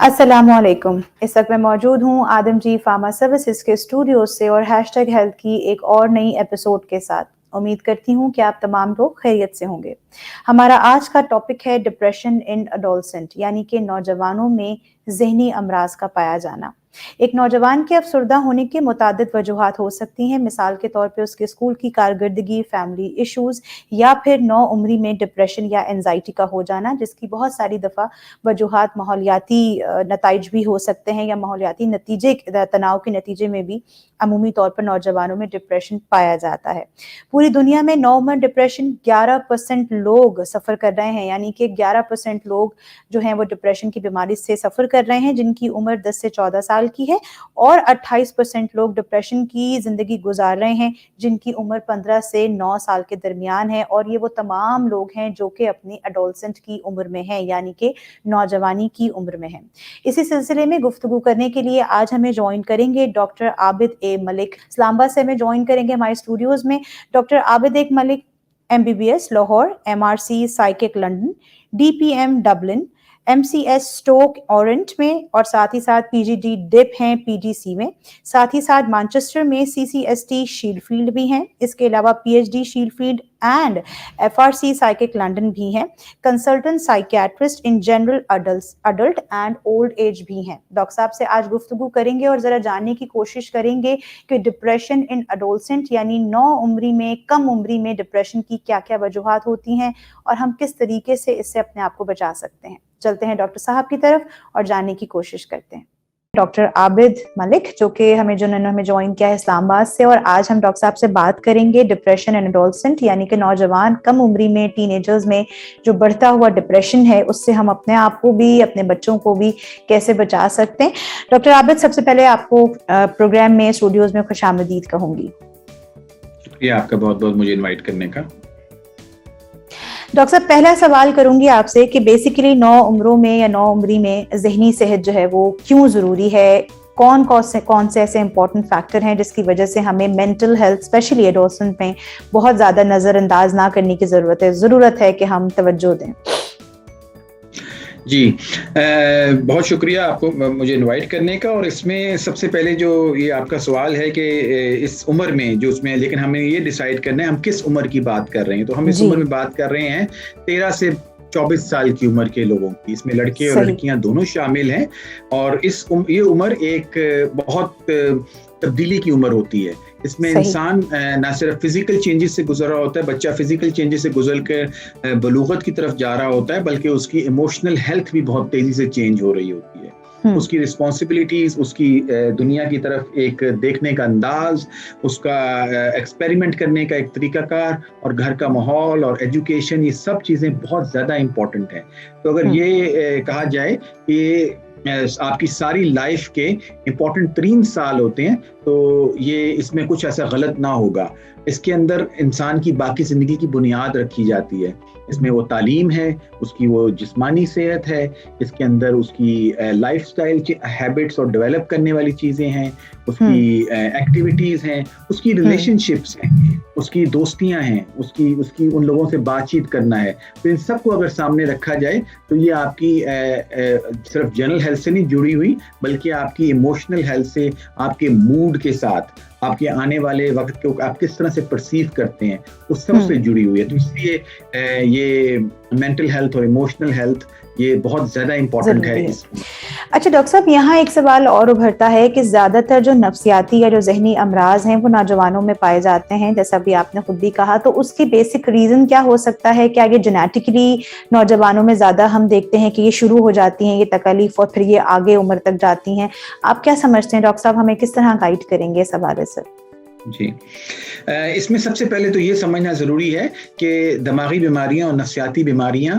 अस्सलामुअलैकुम। इस वक्त मैं मौजूद हूँ आदम जी फार्मा सर्विसेज के स्टूडियो से और हैशटैग हेल्थ की एक और नई एपिसोड के साथ। उम्मीद करती हूँ कि आप तमाम लोग खैरियत से होंगे। हमारा आज का टॉपिक है डिप्रेशन इन अडोलसेंट, यानी कि नौजवानों में ज़हनी अमराज का पाया जाना। एक नौजवान के अफसरदा होने की मुतादिद वजूहात हो सकती हैं। मिसाल के तौर पे उसके स्कूल की कारकर्दगी, फैमिली इश्यूज या फिर नौ उम्री में डिप्रेशन या एंजाइटी का हो जाना, जिसकी बहुत सारी दफ़ा वजूहात माहौलियाती नताइज भी हो सकते हैं या माहौलियाती नतीजे तनाव के नतीजे में भी अमूमी तौर पर नौजवानों में डिप्रेशन पाया जाता है। पूरी दुनिया में नॉर्मल डिप्रेशन 11% लोग सफ़र कर रहे हैं, यानी कि 11% लोग जो हैं वो डिप्रेशन की बीमारी से सफ़र कर रहे हैं जिनकी उम्र 10 से 14 साल की है, और 28% लोग डिप्रेशन की ज़िंदगी गुजार रहे हैं जिनकी उम्र 15 से 9 साल के दरमियान है। और ये वो तमाम लोग हैं जो कि अपनी एडोलसेंट की उम्र में हैं, यानी कि नौजवानी की उम्र में हैं। इसी सिलसिले में गुफ्तगू करने के लिए आज हमें ज्वाइन करेंगे डॉक्टर आबिद ए मलिक। इस्लामाबाद से हमें ज्वाइन करेंगे हमारे स्टूडियोज में doctor Abid A Malik, MBBS Lahore, MRC psych London, DPM Dublin, MCS Stoke on Trent में, और साथ ही साथ PGD डिप हैं PGC में। साथ ही साथ मैनचेस्टर में CCST शीलफील्ड भी हैं। इसके अलावा PhD Sheffield and FRC psych London भी हैं। Consultant psychiatrist in general adult and old age भी हैं। डॉक्टर साहब से आज गुफ्तगू करेंगे और ज़रा जानने की कोशिश करेंगे कि डिप्रेशन इन अडोलसेंट यानी नौ उम्री में, कम उम्री में डिप्रेशन की क्या क्या वजूहात होती हैं और हम किस तरीके से इससे अपने आप को बचा सकते हैं। चलते हैं डॉक्टर साहब की तरफ और जानने की कोशिश करते हैं। डॉक्टर आबिद मलिक जो कि जिन्होंने हमें ज्वाइन किया है इस्लामाबाद से, और आज हम डॉक्टर साहब से बात करेंगे डिप्रेशन एंड एडोलसेंट यानी कि नौजवान कम उम्री में, टीनेजर्स में जो बढ़ता हुआ डिप्रेशन है उससे हम अपने आप को भी, अपने बच्चों को भी कैसे बचा सकते हैं। डॉक्टर आबिद, सबसे पहले आपको प्रोग्राम में, स्टूडियोज में खुशामदीद कहूंगी। शुक्रिया आपका बहुत बहुत मुझे इन्वाइट करने का। डॉक्टर साहब, पहला सवाल करूंगी आपसे कि बेसिकली नौ उम्रों में या नौ उम्री में जहनी सेहत जो है वो क्यों ज़रूरी है? कौन से ऐसे इंपॉर्टेंट फैक्टर हैं जिसकी वजह से हमें मेंटल हेल्थ स्पेशली एडोलसेंट में बहुत ज़्यादा नज़रअंदाज ना करने की ज़रूरत है कि हम तवज्जो दें? जी, बहुत शुक्रिया आपको मुझे इनवाइट करने का। और इसमें सबसे पहले जो ये आपका सवाल है कि इस उम्र में जो उसमें, लेकिन हमें ये डिसाइड करना है हम किस उम्र की बात कर रहे हैं। तो हम इस उम्र में बात कर रहे हैं 13 से 24 साल की उम्र के लोगों की। इसमें लड़के और लड़कियां दोनों शामिल हैं। और ये उम्र एक बहुत तब्दीली की उम्र होती है। इसमें इंसान ना सिर्फ फिजिकल चेंजेस से गुजर रहा होता है, बच्चा फिजिकल चेंजेस से गुजर कर बलूगत की तरफ जा रहा होता है, बल्कि उसकी इमोशनल हेल्थ भी बहुत तेजी से चेंज हो रही होती है। उसकी रिस्पॉन्सिबिलिटीज, उसकी दुनिया की तरफ एक देखने का अंदाज, उसका एक्सपेरिमेंट करने का एक तरीकाकार, और घर का माहौल और एजुकेशन, ये सब चीज़ें बहुत ज़्यादा इम्पोर्टेंट हैं। तो अगर ये कहा जाए कि आपकी सारी लाइफ के इम्पोर्टेंट 3 साल होते हैं, तो ये इसमें कुछ ऐसा गलत ना होगा। इसके अंदर इंसान की बाकी ज़िंदगी की बुनियाद रखी जाती है। इसमें वो तालीम है, उसकी वो जिस्मानी सेहत है, इसके अंदर उसकी लाइफस्टाइल हैबिट्स और डेवलप करने वाली चीज़ें हैं, उसकी एक्टिविटीज़ हैं, उसकी रिलेशनशिप्स हैं, उसकी दोस्तियां हैं, उसकी उन लोगों से बातचीत करना है। तो इन सबको अगर सामने रखा जाए तो ये आपकी सिर्फ जनरल हेल्थ से नहीं जुड़ी हुई, बल्कि आपकी इमोशनल हेल्थ से, आपके मूड के साथ, आपके आने वाले वक्त को आप किस तरह से परसीव करते हैं, उस सब से जुड़ी हुई है। तो इसलिए ये मेंटल हेल्थ और इमोशनल हेल्थ ये बहुत ज्यादा इम्पोर्टेंट है। अच्छा डॉक्टर साहब, यहाँ एक सवाल और उभरता है कि ज्यादातर जो नफ्सियाती या जो जहनी अमराज हैं वो नौजवानों में पाए जाते हैं, जैसा भी आपने खुद भी कहा। तो उसकी बेसिक रीजन क्या हो सकता है? क्या ये जेनेटिकली नौजवानों में ज्यादा हम देखते हैं कि ये शुरू हो जाती हैं ये तकलीफ और फिर ये आगे उम्र तक जाती हैं? आप क्या समझते हैं डॉक्टर साहब, हमें किस तरह गाइड करेंगे इस हवाले से? जी, इसमें सबसे पहले तो ये समझना ज़रूरी है कि दिमागी बीमारियां और नफ्सियाती बीमारियां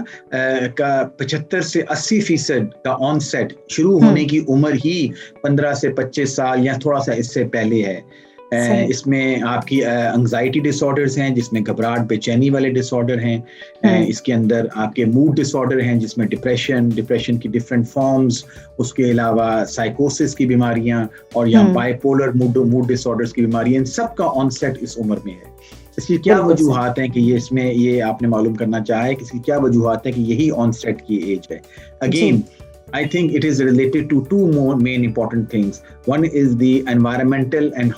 का 75 से 80% का ऑनसेट शुरू होने की उम्र ही 15 से 25 साल या थोड़ा सा इससे पहले है। इसमें आपकी एंजाइटी डिसऑर्डर्स हैं, जिसमें घबराहट, बेचैनी वाले डिसऑर्डर हैं। इसके अंदर आपके मूड डिसऑर्डर हैं, जिसमें डिप्रेशन की डिफरेंट फॉर्म्स, उसके अलावा साइकोसिस की बीमारियां और या बाइपोलर मूड डिसऑर्डर्स की बीमारियां, इन सब का ऑनसेट इस उम्र में है। इसकी क्या वजूहात हैं कि ये आपने मालूम करना चाहा है कि इसकी क्या वजूहात है कि यही ऑनसेट की एज है। Again I think it is related to two more main important things. One is the environmental and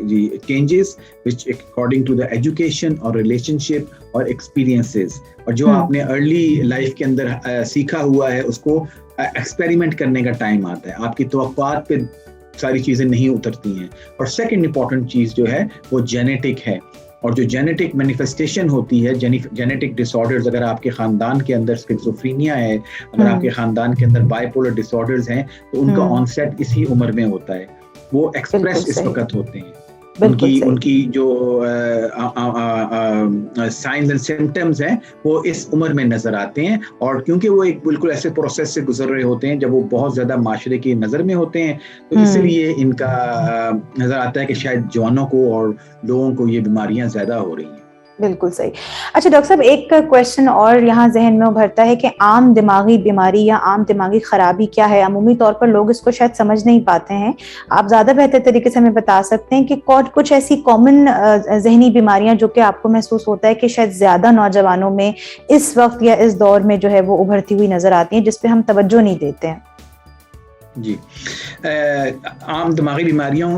the changes, which according to the education or relationship or experiences, और जो आपने early life के अंदर सीखा हुआ है उसको एक्सपेरिमेंट करने का टाइम आता है, आपकी तवक्कुआत पे सारी चीजें नहीं उतरती हैं। और सेकंड इंपॉर्टेंट चीज जो है वो जेनेटिक है, और जो जेनेटिक मैनिफेस्टेशन होती है, जेनेटिक डिसऑर्डर्स, अगर आपके खानदान के अंदर स्किज़ोफ्रेनिया है, अगर आपके खानदान के अंदर बाइपोलर डिसऑर्डर्स हैं, तो उनका ऑनसेट इसी उम्र में होता है। वो एक्सप्रेस इस वक्त होते हैं। उनकी जो साइंस एंड सिम्टम्स हैं वो इस उम्र में नजर आते हैं, और क्योंकि वो एक बिल्कुल ऐसे प्रोसेस से गुजर रहे होते हैं जब वो बहुत ज्यादा माशरे की नजर में होते हैं, तो इसलिए इनका नजर आता है कि शायद जवानों को और लोगों को ये बीमारियां ज्यादा हो रही हैं। बिल्कुल सही। अच्छा डॉक्टर साहब, एक क्वेश्चन और यहाँ जहन में उभरता है कि आम दिमागी बीमारी या आम दिमागी खराबी क्या है? अमूमी तौर पर लोग इसको शायद समझ नहीं पाते हैं। आप ज्यादा बेहतर तरीके से हमें बता सकते हैं कि कुछ ऐसी कॉमन जहनी बीमारियां जो कि आपको महसूस होता है कि शायद ज्यादा नौजवानों में इस वक्त या इस दौर में जो है वो उभरती हुई नजर आती है, जिसपे हम तवज्जो नहीं देते हैं? जी, आम दिमागी बीमारियों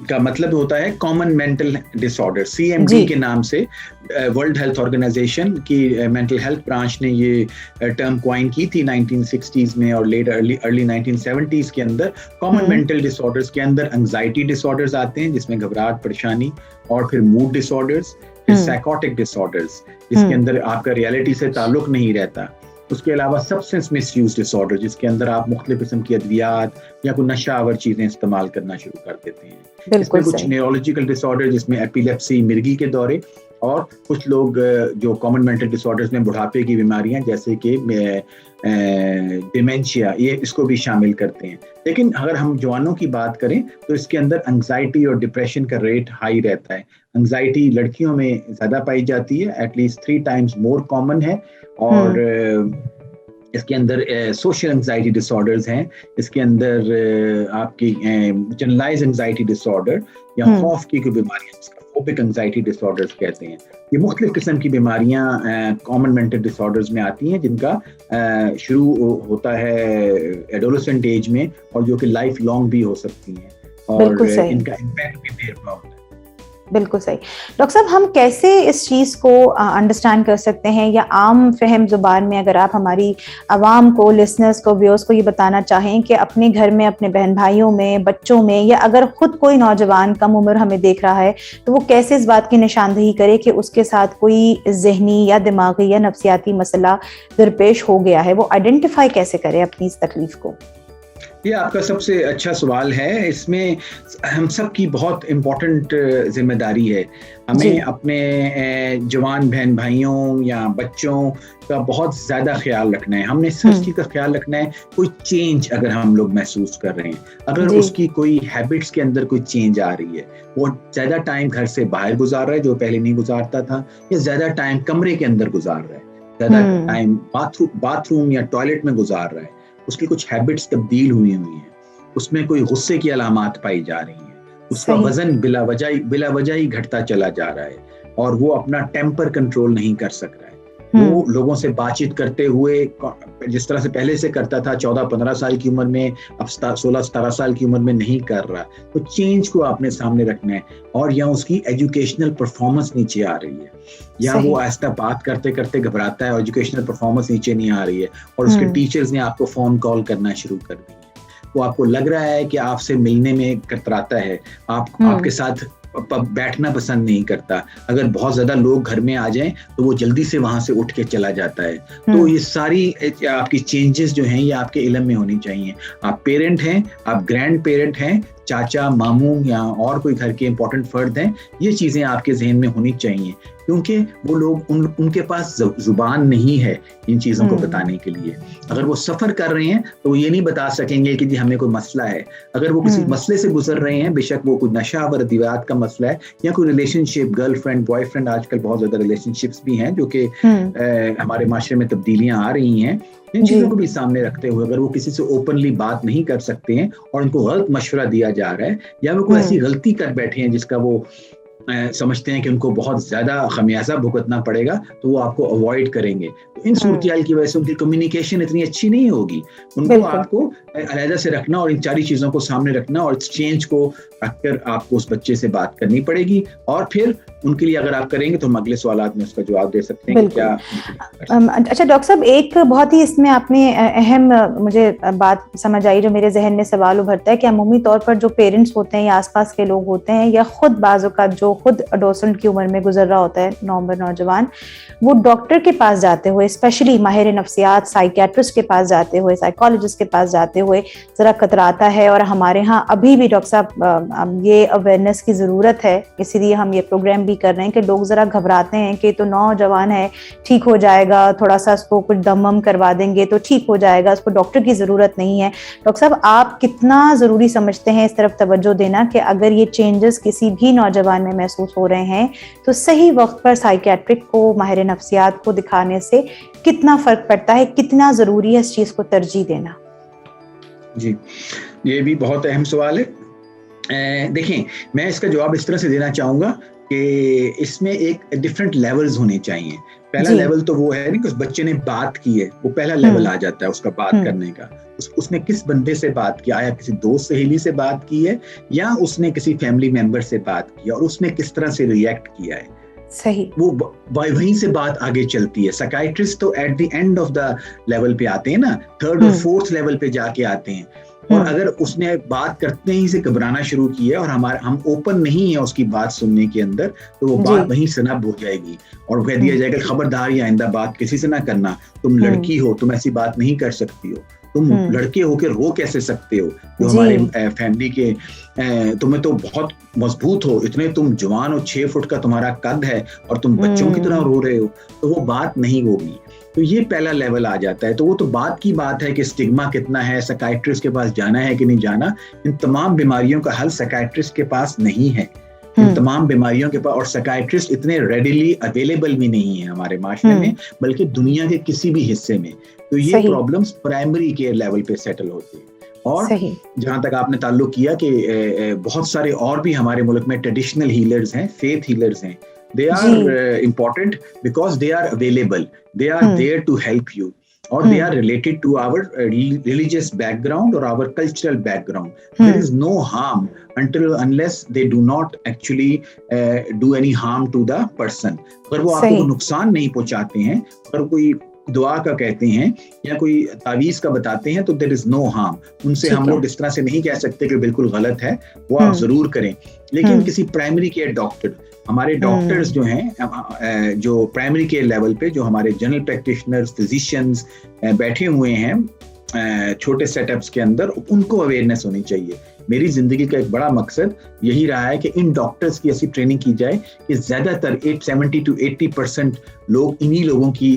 का मतलब होता है कॉमन मेंटल डिसऑर्डर, CMD के नाम से वर्ल्ड हेल्थ ऑर्गेनाइजेशन की मेंटल हेल्थ ब्रांच ने ये टर्म क्वाइन की थी 1960s में, और लेट अर्ली 1970s के अंदर। कॉमन मेंटल डिसऑर्डर्स के अंदर एंजाइटी डिसऑर्डर्स आते हैं जिसमें घबराहट, परेशानी, और फिर मूड डिसऑर्डर्स, फिर साइकोटिक डिसऑर्डर्स जिसके अंदर आपका रियलिटी से ताल्लुक नहीं रहता। उसके अलावा सब्सटेंस मिसयूज डिसऑर्डर जिसके अंदर आप मुख्तलिफ किस्म की अद्वियात या कोई नशावर चीजें इस्तेमाल करना शुरू कर देते हैं। इसमें कुछ न्यूरोलॉजिकल डिसऑर्डर जिसमें एपिलेप्सी, मिर्गी के दौरे, और कुछ लोग जो कॉमन मेंटल डिसऑर्डर्स में बुढ़ापे की बीमारियां जैसे कि डिमेंशिया, ये इसको भी शामिल करते हैं। लेकिन अगर हम जवानों की बात करें तो इसके अंदर एंजाइटी और डिप्रेशन का रेट हाई रहता है। एंजाइटी लड़कियों में ज्यादा पाई जाती है, एटलीस्ट 3 times मोर कॉमन है, और इसके अंदर सोशल एंजाइटी डिसऑर्डर्स हैं, इसके अंदर आपकी जनरलाइज एंजाइटी डिसऑर्डर या खौफ की कोई बीमारियां जिसका फोबिक एंजाइटी डिसऑर्डर्स कहते हैं। ये मुख्तलिफ किस्म की बीमारियां कॉमन मेंटल डिसऑर्डर्स में आती हैं जिनका शुरू होता है एडोलेसेंट एज में, और जो कि लाइफ लॉन्ग भी हो सकती हैं, और इनका इम्पैक्ट भी देर में होता है। बिल्कुल सही। डॉक्टर साहब, हम कैसे इस चीज को अंडरस्टैंड कर सकते हैं, या आम फहम जुबान में अगर आप हमारी आवाम को, लिसनर्स को, व्यूअर्स को ये बताना चाहें कि अपने घर में, अपने बहन भाइयों में, बच्चों में, या अगर खुद कोई नौजवान कम उम्र हमें देख रहा है तो वो कैसे इस बात की निशानदही करे कि उसके साथ कोई जहनी या दिमागी या नफ्सियाती मसला दरपेश हो गया है? वो आइडेंटिफाई कैसे करे अपनी इस तकलीफ को? ये आपका सबसे अच्छा सवाल है। इसमें हम सब की बहुत इम्पोर्टेंट जिम्मेदारी है। हमें अपने जवान बहन भाइयों या बच्चों का बहुत ज़्यादा ख्याल रखना है। हमने इस चीज़ का ख्याल रखना है, कोई चेंज अगर हम लोग महसूस कर रहे हैं, अगर उसकी कोई हैबिट्स के अंदर कोई चेंज आ रही है, वो ज़्यादा टाइम घर से बाहर गुजार रहा है जो पहले नहीं गुजारता था, या ज़्यादा टाइम कमरे के अंदर गुजार रहा है, ज़्यादा टाइम बाथरूम या टॉयलेट में गुजार रहा है, उसकी कुछ हैबिट्स तब्दील हुई हैं, उसमें कोई गुस्से की अलामात पाई जा रही हैं, उसका वजन बिला वजह ही घटता चला जा रहा है, और वो अपना टेम्पर कंट्रोल नहीं कर सक रहा है। वो लोगों से बातचीत करते हुए जिस तरह से पहले से करता था 14-15 साल की उम्र में, अब 16-17 साल की उम्र में नहीं कर रहा। तो चेंज को आपने सामने रखना है, और या उसकी एजुकेशनल परफॉर्मेंस नीचे आ रही है, या वो आहिस्ता बात करते करते घबराता है और एजुकेशनल परफॉर्मेंस नीचे नहीं आ रही है, और उसके टीचर्स ने आपको फोन कॉल करना शुरू कर दी है, वो आपको लग रहा है कि आपसे मिलने में कतराता है, आपके साथ बैठना पसंद नहीं करता, अगर बहुत ज्यादा लोग घर में आ जाएं तो वो जल्दी से वहां से उठ के चला जाता है। तो ये सारी आपकी चेंजेस जो हैं ये आपके इल्म में होनी चाहिए। आप पेरेंट हैं, आप ग्रैंड पेरेंट हैं, चाचा, मामू या और कोई घर के इंपॉर्टेंट फर्द हैं, ये चीजें आपके जहन में होनी चाहिए, क्योंकि वो लोग उनके पास जुबान नहीं है इन चीजों को बताने के लिए। अगर वो सफर कर रहे हैं तो वो ये नहीं बता सकेंगे कि जी हमें कोई मसला है। अगर वो किसी मसले से गुजर रहे हैं, बेशक वो कोई नशा व अद्वियात का मसला है या कोई रिलेशनशिप, गर्लफ्रेंड बॉयफ्रेंड, आजकल बहुत ज्यादा रिलेशनशिप्स भी हैं जो कि हमारे माशरे में तब्दीलियां आ रही हैं, इन चीजों को भी सामने रखते हुए अगर वो किसी से ओपनली बात नहीं कर सकते हैं और उनको गलत मशवरा दिया जा रहा है, या वो कोई ऐसी गलती कर बैठे हैं जिसका वो समझते हैं कि उनको बहुत ज़्यादा खमियाजा भुगतना पड़ेगा, तो वो आपको अवॉइड करेंगे। तो इन सूरत-ए-हाल की वजह से उनकी कम्युनिकेशन इतनी अच्छी नहीं होगी। उनको बिल्कुल। आपको अलहदा से रखना और इन सारी चीज़ों को सामने रखना और एक्सचेंज को रखकर आपको उस बच्चे से बात करनी पड़ेगी, और फिर उनके लिए अगर आप करेंगे तो हम अगले सवालात में उसका जवाब दे सकते हैं कि क्या अच्छा डॉक्टर साहब, एक बहुत ही इसमें आपने अहम मुझे बात समझ आई, जो मेरे जहन में सवाल उभरता है कि अमूमी तौर पर जो पेरेंट्स होते हैं या आसपास के लोग होते हैं, या खुद बाज़ औक़ात जो खुद एडोलसेंट की उम्र में गुजर रहा होता है नौजवान, वो डॉक्टर के पास जाते हुए, स्पेशली माहिर नफ्सियात साइकियाट्रिस्ट के पास जाते हुए, साइकोलॉजिस्ट के पास जाते हुए ज़रा कतराता है। और हमारे यहाँ अभी भी डॉक्टर साहब ये अवेयरनेस की ज़रूरत है, इसीलिए हम ये प्रोग्राम भी कर रहे हैं कि लोग ज़रा घबराते हैं कि तो नौजवान है, ठीक हो जाएगा, थोड़ा सा उसको कुछ दम करवा देंगे तो ठीक हो जाएगा, उसको डॉक्टर की ज़रूरत नहीं है। डॉक्टर साहब, आप कितना ज़रूरी समझते हैं इस तरफ तवज्जो देना कि अगर ये चेंजेस किसी भी नौजवान में महसूस हो रहे हैं तो सही वक्त पर साइकियाट्रिक को, माहिर नफ्सियात को दिखाने से कितना फ़र्क पड़ता है, कितना ज़रूरी है इस चीज़ को तरजीह देना? जी, ये भी बहुत अहम सवाल है। देखें, मैं इसका जवाब इस तरह से देना चाहूँगा कि इसमें एक डिफरेंट लेवल्स होने चाहिए। पहला लेवल तो वो है ना कि उस बच्चे ने बात की है, वो पहला लेवल आ जाता है उसका बात करने का। उसने किस बंदे से बात किया, आया किसी दोस्त सहेली से बात की है या उसने किसी फैमिली मेंबर से बात की, और उसने किस तरह से रिएक्ट किया है। सही, वो वहीं से बात आगे चलती है। साइकियाट्रिस्ट तो at the end of the level पे आते हैं ना, थर्ड और फोर्थ लेवल पे जाके आते हैं। और अगर उसने बात करते ही से घबराना शुरू किया और हम ओपन नहीं है उसकी बात सुनने के अंदर, तो वो बात वहीं सनब हो जाएगी और कह दिया जाएगा खबरदार ये आइंदा बात किसी से ना करना, तुम लड़की हो, तुम ऐसी बात नहीं कर सकती हो, तुम लड़के होकर रो कैसे सकते हो, जो हमारे फैमिली के तुम्हें तो बहुत मजबूत हो, इतने तुम जवान हो, 6 फुट का तुम्हारा कद है और तुम बच्चों की तरह रो रहे हो, तो वो बात नहीं होगी। तो ये पहला लेवल आ जाता है। तो वो तो बात की बात है कि स्टिग्मा कितना है, साइकियाट्रिस्ट के पास जाना है कि नहीं जाना। इन तमाम बीमारियों का हल साइकियाट्रिस्ट के पास नहीं है। इन तमाम बीमारियों के पास, और साइकियाट्रिस्ट इतने रेडिली अवेलेबल भी नहीं है हमारे माशरे में, बल्कि दुनिया के किसी भी हिस्से में। तो ये प्रॉब्लम्स प्राइमरी केयर लेवल पे सेटल होती है। और जहां तक आपने ताल्लुक किया कि बहुत सारे और भी हमारे मुल्क में ट्रेडिशनल हीलर्स हैं, फेथ हीलर्स हैं। They are important because they are available. They are there to help you, or they are related to our religious background or our cultural background. There is no harm unless they do not actually do any harm to the person. अगर वो आपको नुकसान नहीं पहुंचाते हैं, अगर कोई दुआ का कहते हैं या कोई तावीज़ का बताते हैं, तो there is no harm. उनसे हम लोग इस तरह से नहीं कह सकते कि बिल्कुल गलत है, वो आप जरूर करें। लेकिन किसी प्राइमरी केयर डॉक्टर, हमारे डॉक्टर्स जो हैं, जो प्राइमरी केयर लेवल पे, जो हमारे जनरल प्रैक्टिशनर्स, फिजिशियंस बैठे हुए हैं छोटे सेटअप्स के अंदर, उनको अवेयरनेस होनी चाहिए। मेरी जिंदगी का एक बड़ा मकसद यही रहा है कि इन डॉक्टर्स की ऐसी ट्रेनिंग की जाए कि ज्यादातर 70 to 80% लोग इन्हीं लोगों की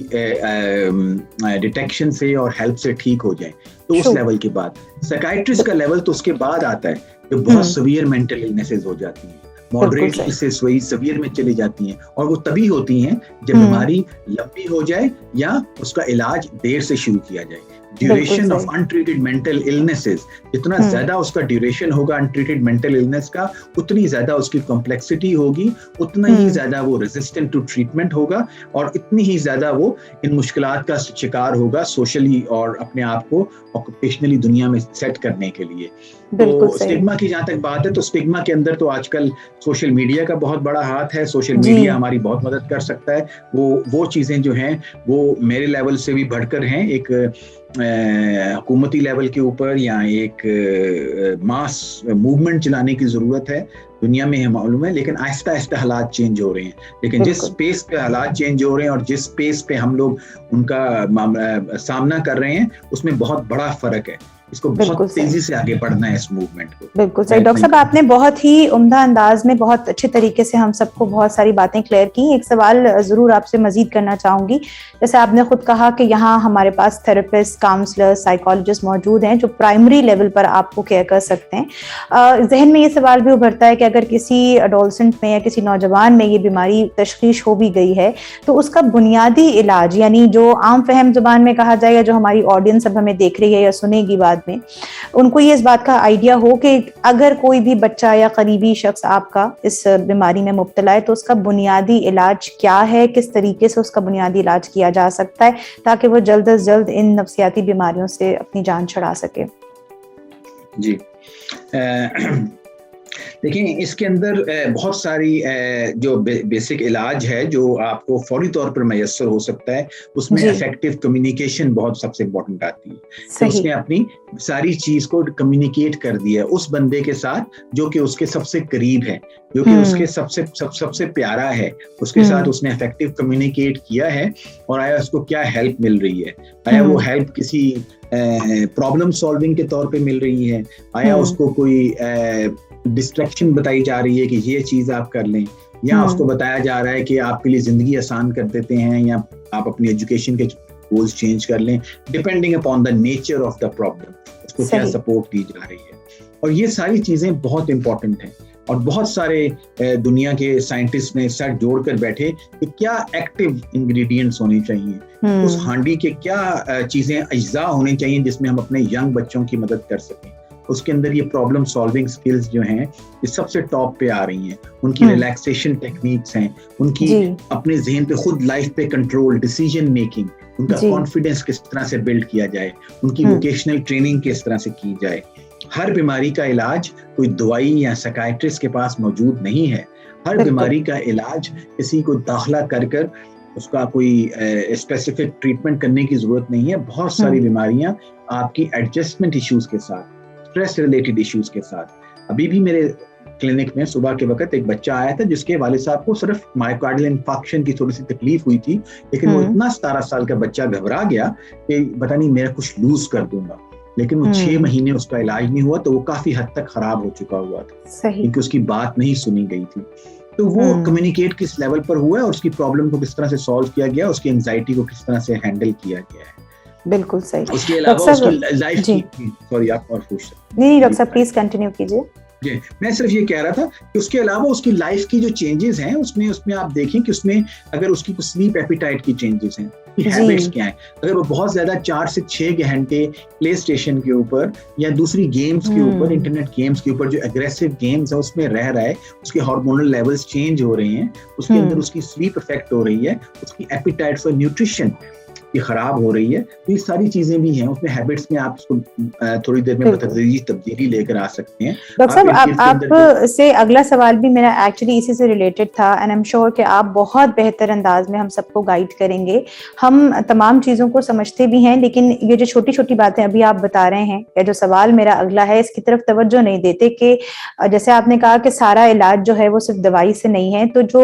डिटेक्शन से और हेल्प से ठीक हो जाएं। तो उस लेवल के बाद साइकियाट्रिस्ट का लेवल तो उसके बाद आता है, जो बहुत सीवियर मेंटल इलनेसेस हो जाती हैं, मॉडरेट से सीवियर में चली जाती हैं, और वो तभी होती हैं जब बीमारी लंबी हो जाए या उसका इलाज देर से शुरू किया जाए। Duration of untreated mental illnesses, जितना ज्यादा उसका ड्यूरेशन होगा अनट्रीटेड मेंटल इलनेस का, उतनी ज्यादा उसकी कॉम्प्लेक्सिटी होगी, उतना ही ज्यादा वो रेजिस्टेंट टू ट्रीटमेंट होगा, और इतनी ही ज्यादा वो इन मुश्किलात का शिकार होगा सोशली और अपने आप को ऑक्यूपेशनली दुनिया में सेट करने के लिए। तो स्टिग्मा की जहां तक बात है, तो स्टिग्मा के अंदर तो आजकल सोशल मीडिया का बहुत बड़ा हाथ है। सोशल मीडिया हमारी बहुत मदद कर सकता है। वो चीजें जो हैं वो मेरे लेवल से भी बढ़कर हैं, एक हुकूमती लेवल के ऊपर या एक मास मूवमेंट चलाने की जरूरत है। दुनिया में है मालूम है, लेकिन आहिस्ता आहिस्ता हालात चेंज हो रहे हैं। लेकिन जिस स्पेस पे हालात चेंज हो रहे हैं और जिस स्पेस पे हम लोग उनका सामना कर रहे हैं, उसमें बहुत बड़ा फर्क है। इसको बहुत तेजी से आगे बढ़ना है इस मूवमेंट को। बिल्कुल सही डॉक्टर साहब, आपने बहुत ही उम्दा अंदाज में बहुत अच्छे तरीके से हम सबको बहुत सारी बातें क्लियर की। एक सवाल जरूर आपसे मजीद करना चाहूंगी। जैसे आपने खुद कहा कि यहाँ हमारे पास थेरेपिस्ट, काउंसलर, साइकोलॉजिस्ट मौजूद हैं जो प्राइमरी लेवल पर आपको केयर कर सकते हैं। जहन में ये सवाल भी उभरता है कि अगर किसी एडोलसेंट में या किसी नौजवान में ये बीमारी तशखीश हो भी गई है, तो उसका बुनियादी इलाज, यानी जो आम फहम जुबान में कहा जाए, या जो हमारी ऑडियंस अब हमें देख रही है या सुनेगी बाद बाद में उनको ये इस बात का आइडिया हो कि अगर कोई भी बच्चा या करीबी शख्स आपका इस बीमारी में मुब्तला है तो उसका बुनियादी इलाज क्या है, किस तरीके से उसका बुनियादी इलाज किया जा सकता है ताकि वो जल्द से जल्द इन नफ्सियाती बीमारियों से अपनी जान छुड़ा सके। जी देखिए, इसके अंदर बहुत सारी जो बेसिक इलाज है जो आपको फौरी तौर पर मैसर हो सकता है। उसमें इफेक्टिव कम्युनिकेशन बहुत सबसे इम्पोर्टेंट आती है कि उसने अपनी सारी चीज को कम्युनिकेट कर दिया है उस बंदे के साथ जो कि उसके सबसे करीब है, जो कि उसके सबसे प्यारा है, उसके साथ उसने इफेक्टिव कम्युनिकेट किया है। और आया उसको क्या हेल्प मिल रही है, आया वो हेल्प किसी प्रॉब्लम सॉल्विंग के तौर पे मिल रही है, आया उसको कोई डिस्ट्रैक्शन बताई जा रही है कि ये चीज आप कर लें, या उसको बताया जा रहा है कि आपके लिए जिंदगी आसान कर देते हैं, या आप अपनी एजुकेशन के गोल्स चेंज कर लें, depending upon the nature of the problem उसको क्या सपोर्ट दी जा रही है। और ये सारी चीजें बहुत इंपॉर्टेंट हैं और बहुत सारे दुनिया के साइंटिस्ट ने साथ जोड़कर बैठे कि क्या एक्टिव इंग्रेडिएंट्स होने चाहिए, उस हांडी के क्या चीजें अज्जा होने चाहिए जिसमें हम अपने यंग बच्चों की मदद कर सकें। उसके अंदर ये प्रॉब्लम सॉल्विंग स्किल्स जो हैं ये सबसे टॉप पे आ रही हैं, उनकी रिलैक्सेशन टेक्निक्स हैं, उनकी अपने जहन पे खुद लाइफ पे कंट्रोल, डिसीजन मेकिंग, उनका कॉन्फिडेंस किस तरह से बिल्ड किया जाए, उनकी वोकेशनल ट्रेनिंग किस तरह से की जाए। हर बीमारी का इलाज कोई दवाई या साइकियाट्रिस्ट के पास मौजूद नहीं है। हर बीमारी का इलाज किसी को दाखिला कर उसका कोई स्पेसिफिक ट्रीटमेंट करने की जरूरत नहीं है। बहुत सारी बीमारियां आपकी एडजस्टमेंट इश्यूज के साथ, स्ट्रेस रिलेटेड इश्यूज के साथ। अभी भी मेरे क्लिनिक में सुबह के वक्त एक बच्चा आया था जिसके वालिद साहब को सिर्फ मायोकार्डियल इंफाक्शन की थोड़ी सी तकलीफ हुई थी, लेकिन वो इतना 17 साल का बच्चा घबरा गया कि पता नहीं मेरा कुछ लूज कर दूंगा, लेकिन वो 6 महीने उसका इलाज नहीं हुआ तो वो काफी हद तक खराब हो चुका हुआ था क्योंकि उसकी बात नहीं सुनी गई थी। तो वो कम्युनिकेट किस लेवल पर हुआ है और उसकी प्रॉब्लम को किस तरह से सॉल्व किया गया, उसकी एंजाइटी को किस तरह से हैंडल किया गया है। बिल्कुल सही। उसके अलावा उसकी लाइफ की, सॉरी आप और पूछ सकते। नहीं डॉक्टर साहब प्लीज कंटिन्यू कीजिए। जी, मैं सिर्फ ये कह रहा था कि उसके अलावा उसकी लाइफ की जो चेंजेस हैं उसमें आप देखें कि उसमें अगर उसकी कुछ स्लीप एपिटाइट की चेंजेस हैं, हैबिट्स क्या हैं, अगर वो बहुत ज्यादा 4 से 6 घंटे प्ले स्टेशन के ऊपर या दूसरी गेम्स के ऊपर, इंटरनेट गेम्स के ऊपर जो एग्रेसिव गेम्स है उसमें रह रहा है, उसके हार्मोनल लेवल्स चेंज हो रहे हैं, उसके अंदर उसकी स्लीप इफेक्ट हो रही है, उसकी एपिटाइट फॉर न्यूट्रिशन ये खराब हो रही है, तो ये सारी चीजें भी हैं उसमें। हैबिट्स में आप इसको थोड़ी देर में तदरीजी तब्दीली लेकर आ सकते हैं। डॉक्टर साहब आप से अगला सवाल भी मेरा एक्चुअली इसी से रिलेटेड था एंड आई एम श्योर कि आप बहुत बेहतर अंदाज में हम सबको गाइड करेंगे। हम तमाम चीजों को समझते भी हैं, लेकिन ये जो छोटी छोटी बातें अभी आप बता रहे हैं या जो सवाल मेरा अगला है इसकी तरफ तवज्जो नहीं देते कि जैसे आपने कहा कि सारा इलाज जो है वो सिर्फ दवाई से नहीं है, तो जो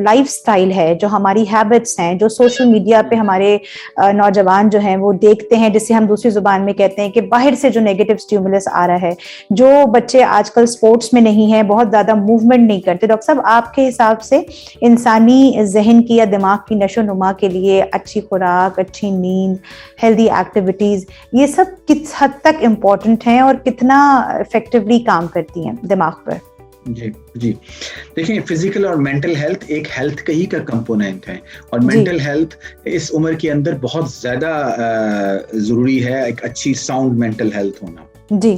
लाइफ स्टाइल है, जो हमारी हैबिट्स हैं, जो सोशल मीडिया पे हमारे नौजवान जो हैं वो देखते हैं, जिसे हम दूसरी जुबान में कहते हैं कि बाहर से जो नेगेटिव स्टिमुलस आ रहा है, जो बच्चे आजकल स्पोर्ट्स में नहीं है, बहुत ज्यादा मूवमेंट नहीं करते, डॉक्टर साहब आपके हिसाब से इंसानी जहन की या दिमाग की नशोनुमा के लिए अच्छी खुराक, अच्छी नींद, हेल्दी एक्टिविटीज, ये सब किस हद तक इम्पोर्टेंट हैं और कितना इफेक्टिवली काम करती हैं दिमाग पर? जी देखिए, फिजिकल और मेंटल हेल्थ एक हेल्थ का ही का कंपोनेंट है और मेंटल हेल्थ इस उम्र के अंदर बहुत ज्यादा जरूरी है, एक अच्छी साउंड मेंटल हेल्थ होना जी,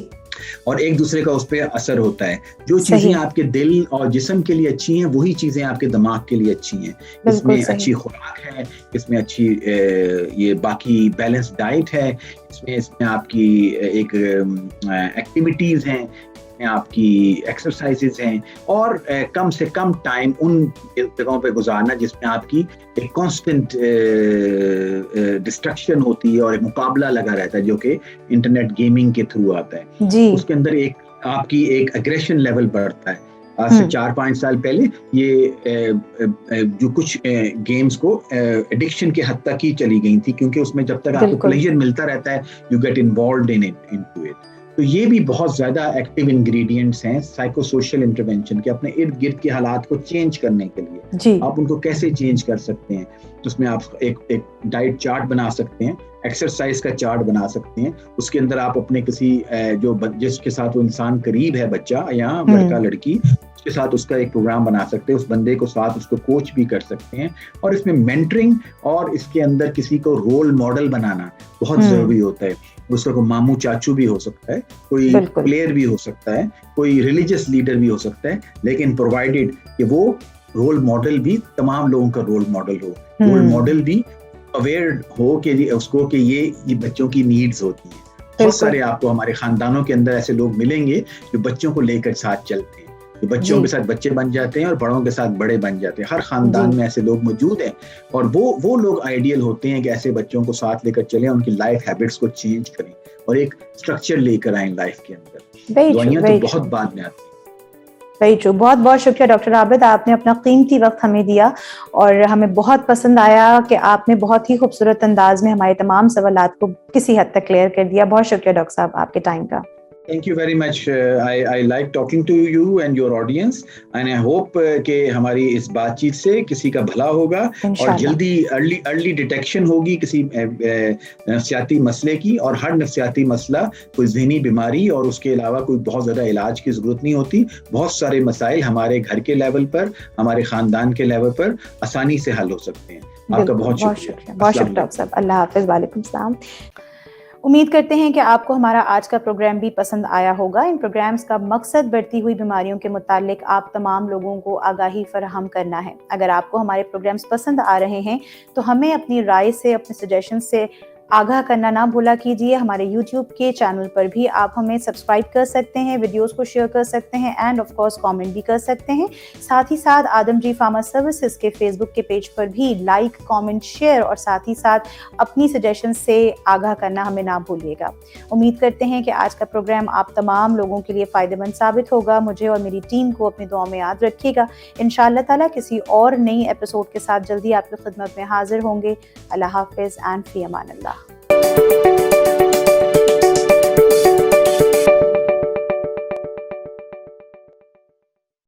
और एक दूसरे का उस पर असर होता है। जो चीजें आपके दिल और जिस्म के लिए अच्छी हैं वही चीजें आपके दिमाग के लिए अच्छी हैं। इसमें अच्छी खुराक है, इसमें अच्छी ये बाकी बैलेंस डाइट है, इसमें आपकी एक एक्टिविटीज हैं, आपकी एक्सरसाइजेज हैं, और कम से कम टाइम उन जगहों पे गुजारना जिसमें आपकी एक कांस्टेंट डिस्ट्रक्शन होती है और एक मुकाबला लगा रहता है जो कि इंटरनेट गेमिंग के थ्रू आता है जी। उसके अंदर एक आपकी एक एग्रेशन लेवल बढ़ता है। आज से 4-5 साल पहले ये जो कुछ गेम्स को एडिक्शन के हद तक ही चली गई थी, क्योंकि उसमें जब तक आपको प्लेजर मिलता रहता है you get involved into it. तो ये भी बहुत ज्यादा एक्टिव इंग्रेडिएंट्स हैं साइको सोशल इंटरवेंशन के, अपने इर्द गिर्द के हालात को चेंज करने के लिए जी। आप उनको कैसे चेंज कर सकते हैं, तो उसमें आप एक डाइट चार्ट बना सकते हैं, एक्सरसाइज का चार्ट बना सकते हैं। उसके अंदर आप अपने किसी जो जिसके साथ वो इंसान करीब है, बच्चा या लड़का लड़की, उसके साथ उसका एक प्रोग्राम बना सकते हैं, उस बंदे को साथ उसको कोच भी कर सकते हैं। और इसमें मेंटरिंग और इसके अंदर किसी को रोल मॉडल बनाना बहुत जरूरी होता है। उसका कोई मामू चाचू भी हो सकता है, कोई बिल्कुल। प्लेयर भी हो सकता है, कोई रिलीजियस लीडर भी हो सकता है, लेकिन प्रोवाइडेड कि वो रोल मॉडल भी तमाम लोगों का रोल मॉडल हो, रोल मॉडल भी अवेयर हो कि उसको कि ये बच्चों की नीड्स होती हैं। बहुत सारे आपको हमारे खानदानों के अंदर ऐसे लोग मिलेंगे जो बच्चों को लेकर साथ चलते हैं, जो बच्चों के साथ बच्चे बन जाते हैं और बड़ों के साथ बड़े बन जाते हैं। हर खानदान में ऐसे लोग मौजूद हैं और वो लोग आइडियल होते हैं कि ऐसे बच्चों को साथ लेकर चलें, उनकी लाइफ हैबिट्स को चेंज करें और एक स्ट्रक्चर लेकर आए लाइफ के अंदर। दवाइयाँ तो बहुत बाद में आती हैं। Very true. बहुत बहुत शुक्रिया डॉक्टर आबिद, आपने अपना कीमती वक्त हमें दिया और हमें बहुत पसंद आया कि आपने बहुत ही खूबसूरत अंदाज में हमारे तमाम सवालात को किसी हद तक क्लियर कर दिया। बहुत शुक्रिया डॉक्टर साहब आपके टाइम का। Thank you very much. I like talking to you and your audience and I hope कि हमारी इस बातचीत से किसी का भला होगा और जल्दी अर्ली डिटेक्शन होगी किसी नफ्सियाती मसले की। और हर नफ्सियाती मसला कोई ज़हनी बीमारी और उसके अलावा कोई बहुत ज़्यादा इलाज की ज़रूरत नहीं होती। बहुत सारे मसाइल हमारे घर के लेवल पर, हमारे ख़ानदान के लेवल पर आसानी से हल हो सकते हैं। आपका बहुत शुक्रिया। बहुत शुक्रिया डॉक्टर साहब। अल्लाह हाफ़िज़। वालेकुम सलाम। उम्मीद करते हैं कि आपको हमारा आज का प्रोग्राम भी पसंद आया होगा। इन प्रोग्राम्स का मकसद बढ़ती हुई बीमारियों के मुतालिक आप तमाम लोगों को आगाही फराहम करना है। अगर आपको हमारे प्रोग्राम्स पसंद आ रहे हैं तो हमें अपनी राय से, अपने सजेशन से आगाह करना ना भूला कीजिए। हमारे YouTube के चैनल पर भी आप हमें सब्सक्राइब कर सकते हैं, वीडियोस को शेयर कर सकते हैं एंड ऑफ कोर्स कमेंट भी कर सकते हैं। साथ ही साथ आदम जी फार्मा सर्विसेज के फेसबुक के पेज पर भी लाइक, कमेंट, शेयर और साथ ही साथ अपनी सजेशन से आगाह करना हमें ना भूलिएगा। उम्मीद करते हैं कि आज का प्रोग्राम आप तमाम लोगों के लिए फ़ायदेमंद साबित होगा। मुझे और मेरी टीम को अपनी दुआ में याद रखिएगा। इंशाअल्लाह ताला किसी और नई एपिसोड के साथ जल्दी आपकी खिदमत में हाजिर होंगे। अल्लाह हाफ़िज़ एंड फ़ी अमान अल्लाह।